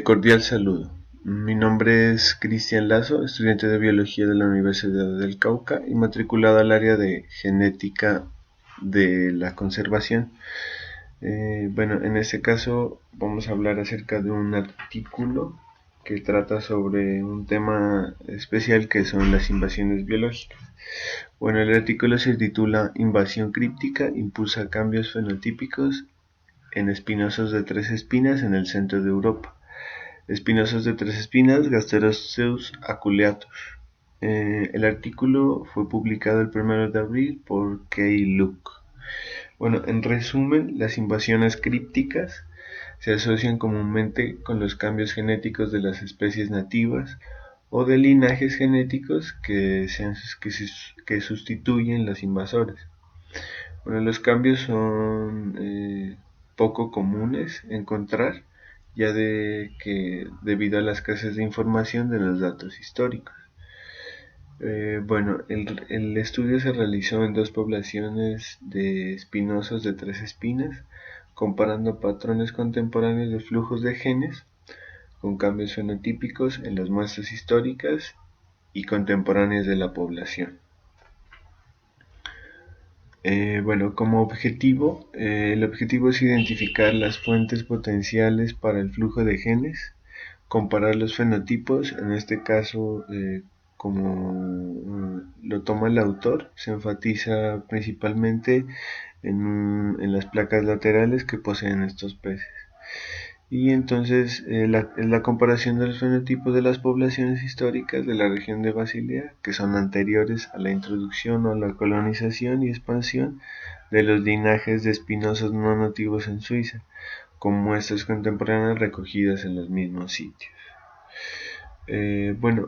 Cordial saludo. Mi nombre es Cristian Lazo, estudiante de Biología de la Universidad del Cauca y matriculado al área de Genética de la Conservación. En este caso vamos a hablar acerca de un artículo que trata sobre un tema especial que son las invasiones biológicas. Bueno, el artículo se titula Invasión críptica impulsa cambios fenotípicos en espinosos de tres espinas en el centro de Europa. Espinosos de tres espinas, Gasterosteus aculeatus. El artículo fue publicado el 1 de abril por Kay Luke. Bueno, en resumen, las invasiones crípticas se asocian comúnmente con los cambios genéticos de las especies nativas o de linajes genéticos que sustituyen los invasores. Bueno, los cambios son poco comunes encontrar, ya de que debido a la escasez de información de los datos históricos. El estudio se realizó en dos poblaciones de espinosos de tres espinas, comparando patrones contemporáneos de flujos de genes con cambios fenotípicos en las muestras históricas y contemporáneas de la población. Como objetivo, el objetivo es identificar las fuentes potenciales para el flujo de genes, comparar los fenotipos, en este caso, como lo toma el autor, se enfatiza principalmente en las placas laterales que poseen estos peces. Y entonces la comparación de los fenotipos de las poblaciones históricas de la región de Basilea, que son anteriores a la introducción o a la colonización y expansión de los linajes de espinosos no nativos en Suiza, con muestras contemporáneas recogidas en los mismos sitios.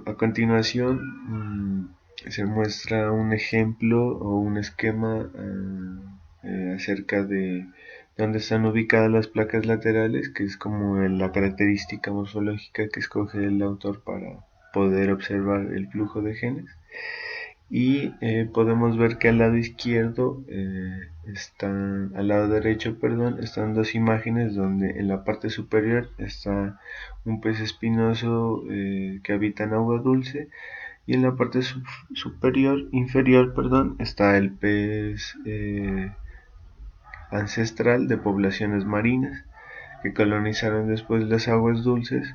A continuación se muestra un ejemplo o un esquema acerca de dónde están ubicadas las placas laterales, que es como la característica morfológica que escoge el autor para poder observar el flujo de genes. Y podemos ver que al lado izquierdo al lado derecho, están dos imágenes donde en la parte superior está un pez espinoso que habita en agua dulce, y en la parte inferior, está el pez ancestral de poblaciones marinas que colonizaron después las aguas dulces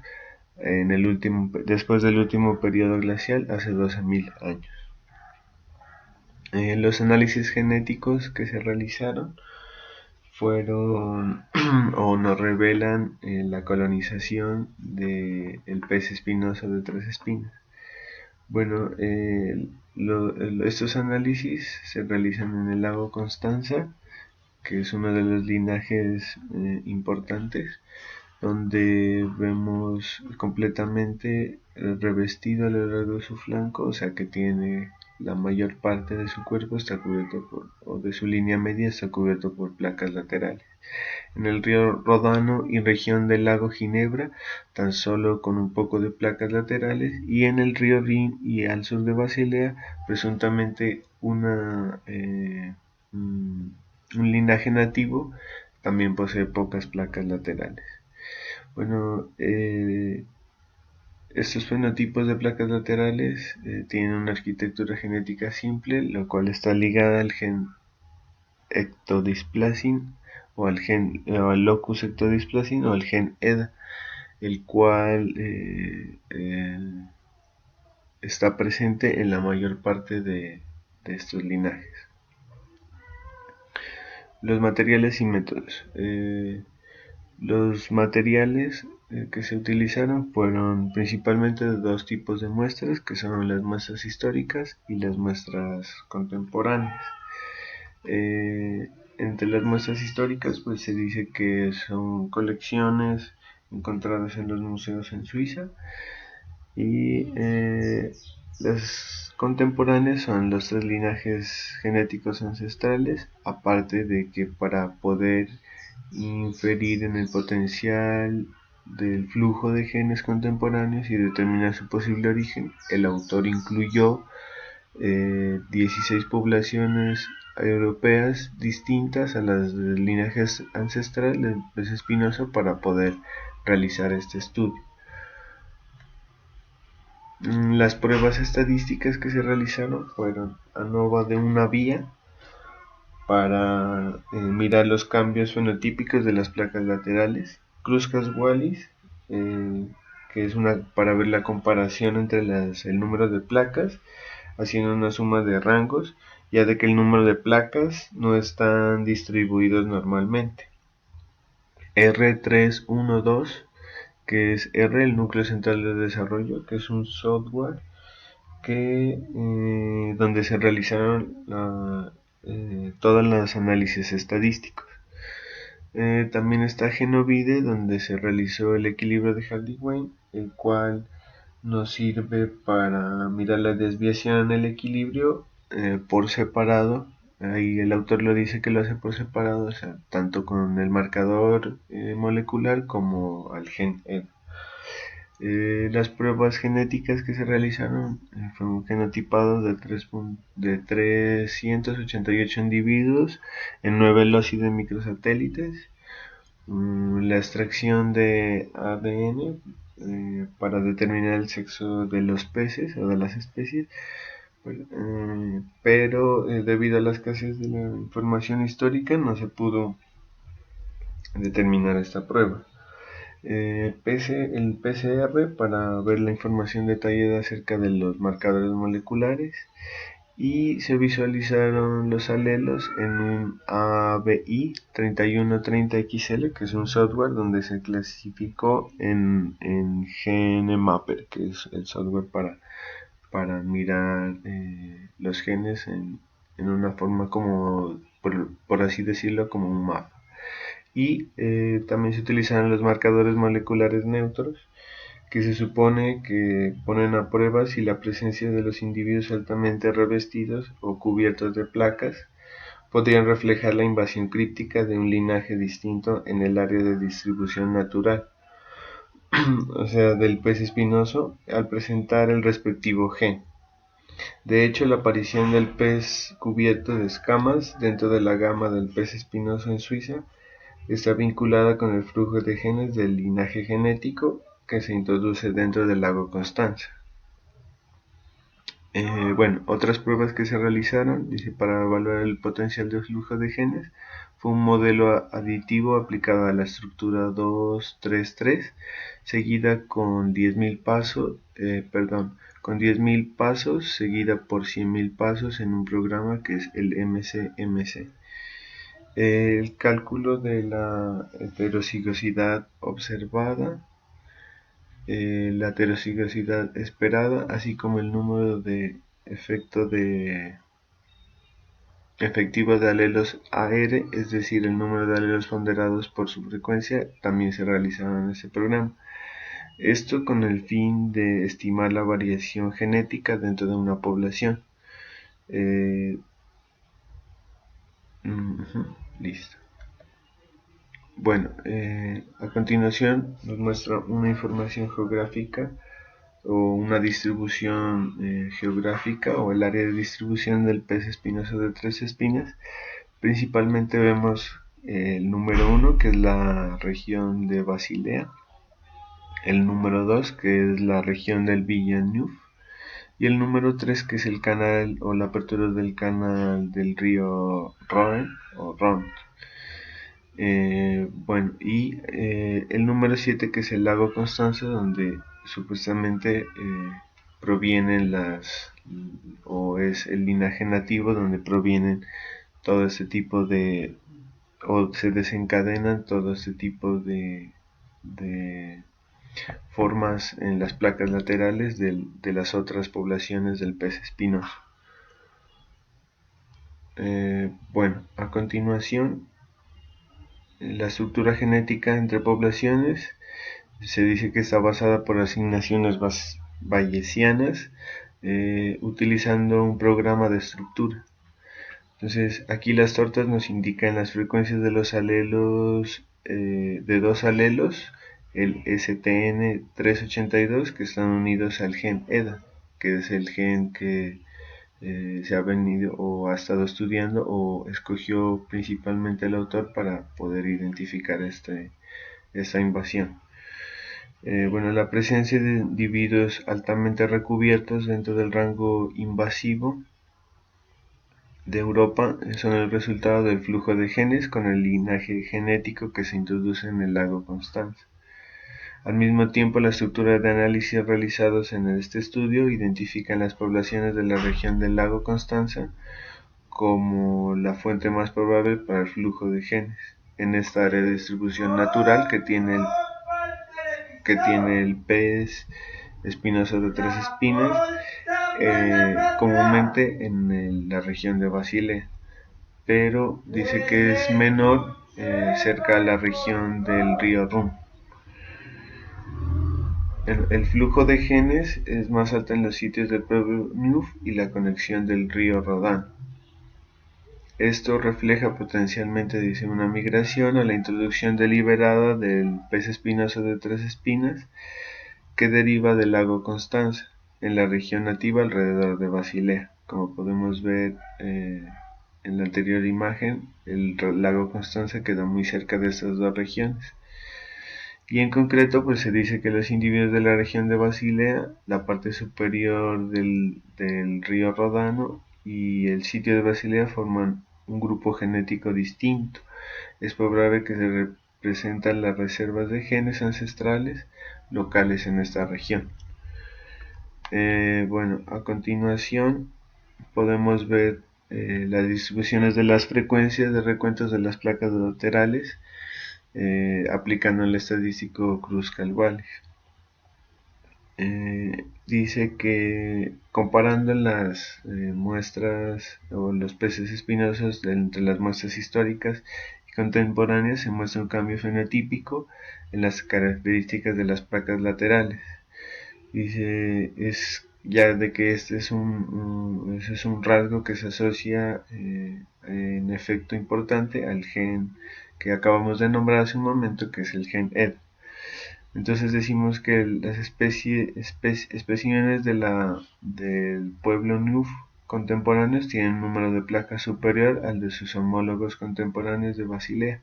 después del último periodo glacial hace 12.000 años. Los análisis genéticos que se realizaron fueron o nos revelan la colonización del pez espinoso de tres espinas. Estos análisis se realizan en el lago Constanza, que es uno de los linajes importantes, donde vemos completamente revestido a lo largo de su flanco, o sea que tiene la mayor parte de su cuerpo está cubierto o de su línea media está cubierto por placas laterales. En el río Ródano y región del lago Ginebra, tan solo con un poco de placas laterales, y en el río Rin y al sur de Basilea, presuntamente un linaje nativo también posee pocas placas laterales. Estos fenotipos de placas laterales tienen una arquitectura genética simple, la cual está ligada al gen ectodisplasing o al locus ectodisplasing o al gen EDA, el cual está presente en la mayor parte de estos linajes. Los materiales y métodos. Los materiales que se utilizaron fueron principalmente de dos tipos de muestras, que son las muestras históricas y las muestras contemporáneas. Entre las muestras históricas, pues se dice que son colecciones encontradas en los museos en Suiza, y las contemporáneas son los tres linajes genéticos ancestrales, aparte de que para poder inferir en el potencial del flujo de genes contemporáneos y determinar su posible origen, el autor incluyó 16 poblaciones europeas distintas a las del linaje ancestral del pez espinoso para poder realizar este estudio. Las pruebas estadísticas que se realizaron fueron ANOVA de una vía para mirar los cambios fenotípicos de las placas laterales, Kruskal-Wallis, que es para ver la comparación entre el número de placas, haciendo una suma de rangos, ya de que el número de placas no están distribuidos normalmente. R312, que es R, el núcleo central de desarrollo, que es un software donde se realizaron todos los análisis estadísticos. También está Genovide, donde se realizó el equilibrio de Hardy-Weyl, el cual nos sirve para mirar la desviación en el equilibrio por separado. Ahí el autor lo dice que lo hace por separado, o sea, tanto con el marcador molecular como al gen. Las pruebas genéticas que se realizaron fueron genotipados de 388 individuos en 9 loci de microsatélites. La extracción de ADN para determinar el sexo de los peces o de las especies, pero debido a la escasez de la información histórica no se pudo determinar esta prueba. El PCR para ver la información detallada acerca de los marcadores moleculares, y se visualizaron los alelos en un ABI 3130XL, que es un software donde se clasificó en GeneMapper, que es el software para mirar los genes en una forma como, por así decirlo, como un mapa. Y también se utilizaron los marcadores moleculares neutros, que se supone que ponen a prueba si la presencia de los individuos altamente revestidos o cubiertos de placas podrían reflejar la invasión críptica de un linaje distinto en el área de distribución natural, o sea, del pez espinoso, al presentar el respectivo gen. De hecho, la aparición del pez cubierto de escamas dentro de la gama del pez espinoso en Suiza está vinculada con el flujo de genes del linaje genético que se introduce dentro del lago Constanza. Otras pruebas que se realizaron, dice, para evaluar el potencial de flujo de genes, fue un modelo aditivo aplicado a la estructura 233, seguida con 10.000 pasos, con 10.000 pasos, seguida por 100.000 pasos en un programa que es el MCMC. El cálculo de la heterocigosidad observada, la heterocigosidad esperada, así como el número de efectivo de alelos AR, es decir, el número de alelos ponderados por su frecuencia, también se realizaron en ese programa. Esto con el fin de estimar la variación genética dentro de una población. Listo. A continuación nos muestra una información geográfica o una distribución geográfica o el área de distribución del pez espinoso de tres espinas. Principalmente vemos el número 1, que es la región de Basilea, el número 2, que es la región del Villeneuve, y el número 3, que es el canal o la apertura del canal del río Rhône o Rhône. El número 7, que es el lago Constanza, donde supuestamente provienen o es el linaje nativo donde provienen todo este tipo o se desencadenan todo este tipo de formas en las placas laterales de las otras poblaciones del pez espinoso. A continuación, la estructura genética entre poblaciones se dice que está basada por asignaciones bayesianas, utilizando un programa de estructura. Entonces, aquí las tortas nos indican las frecuencias de los alelos, de dos alelos, el STN382, que están unidos al gen EDA, que es el gen que se ha venido o ha estado estudiando o escogió principalmente el autor para poder identificar esta invasión. La presencia de individuos altamente recubiertos dentro del rango invasivo de Europa son el resultado del flujo de genes con el linaje genético que se introduce en el lago Constanza. Al mismo tiempo, la estructura de análisis realizados en este estudio identifican las poblaciones de la región del lago Constanza como la fuente más probable para el flujo de genes en esta área de distribución natural que tiene el pez espinoso de tres espinas, comúnmente en la región de Basilea, pero dice que es menor cerca a la región del río Rum. El flujo de genes es más alto en los sitios del pueblo Nuf y la conexión del río Rodán. Esto refleja potencialmente, dice, una migración o la introducción deliberada del pez espinoso de tres espinas que deriva del lago Constanza, en la región nativa alrededor de Basilea. Como podemos ver en la anterior imagen, el lago Constanza queda muy cerca de estas dos regiones. Y en concreto, pues se dice que los individuos de la región de Basilea, la parte superior del río Rodano y el sitio de Basilea forman un grupo genético distinto. Es probable que se representan las reservas de genes ancestrales locales en esta región. A continuación podemos ver las distribuciones de las frecuencias de recuentos de las placas laterales aplicando el estadístico Kruskal-Wallis. Dice que comparando las muestras o los peces espinosos entre las muestras históricas y contemporáneas se muestra un cambio fenotípico en las características de las placas laterales. Dice es ya de que este es un rasgo que se asocia en efecto importante al gen que acabamos de nombrar hace un momento, que es el gen ED. Entonces decimos que las especímenes del pueblo Nuf contemporáneos tienen un número de placas superior al de sus homólogos contemporáneos de Basilea,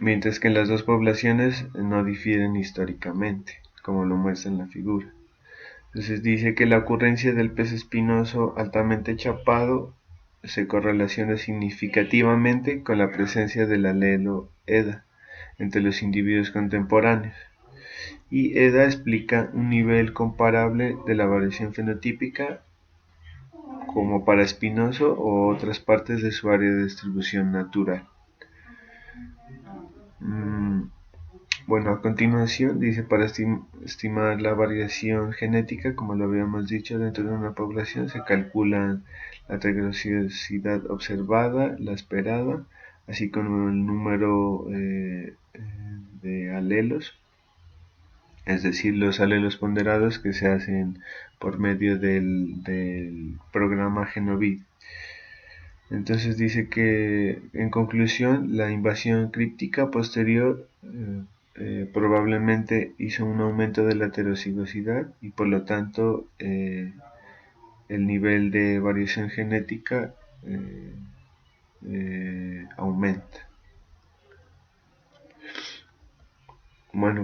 mientras que en las dos poblaciones no difieren históricamente, como lo muestra en la figura. Entonces dice que la ocurrencia del pez espinoso altamente chapado se correlaciona significativamente con la presencia del alelo EDA entre los individuos contemporáneos, y EDA explica un nivel comparable de la variación fenotípica como para espinoso o otras partes de su área de distribución natural. A continuación dice, para estimar la variación genética, como lo habíamos dicho, dentro de una población se calculan la heterogeneidad observada, la esperada, así como el número de alelos, es decir, los alelos ponderados que se hacen por medio del programa Genovid. Entonces dice que, en conclusión, la invasión críptica posterior probablemente hizo un aumento de la heterocigosidad y por lo tanto el nivel de variación genética aumenta.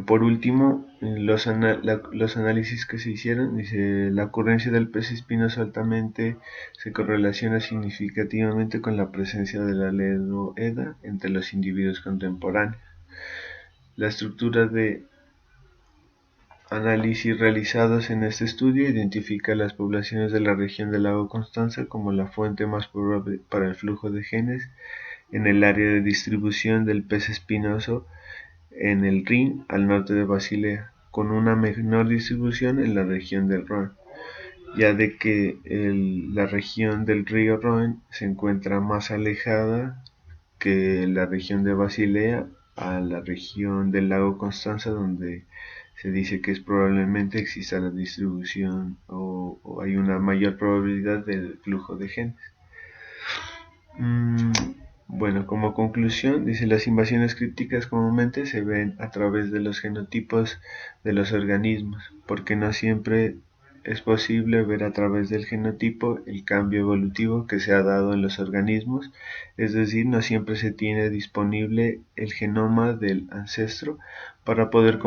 Por último, los análisis que se hicieron, dice, la ocurrencia del pez espinoso altamente se correlaciona significativamente con la presencia del alelo EDA entre los individuos contemporáneos. La estructura de análisis realizados en este estudio identifica las poblaciones de la región del lago Constanza como la fuente más probable para el flujo de genes en el área de distribución del pez espinoso en el Rin al norte de Basilea, con una menor distribución en la región del Rhône, ya de que la región del río Rhône se encuentra más alejada que la región de Basilea a la región del lago Constanza, donde se dice que es probablemente exista la distribución o hay una mayor probabilidad del flujo de genes. Como conclusión, dice, las invasiones crípticas comúnmente se ven a través de los genotipos de los organismos, porque no siempre es posible ver a través del genotipo el cambio evolutivo que se ha dado en los organismos, es decir, no siempre se tiene disponible el genoma del ancestro para poder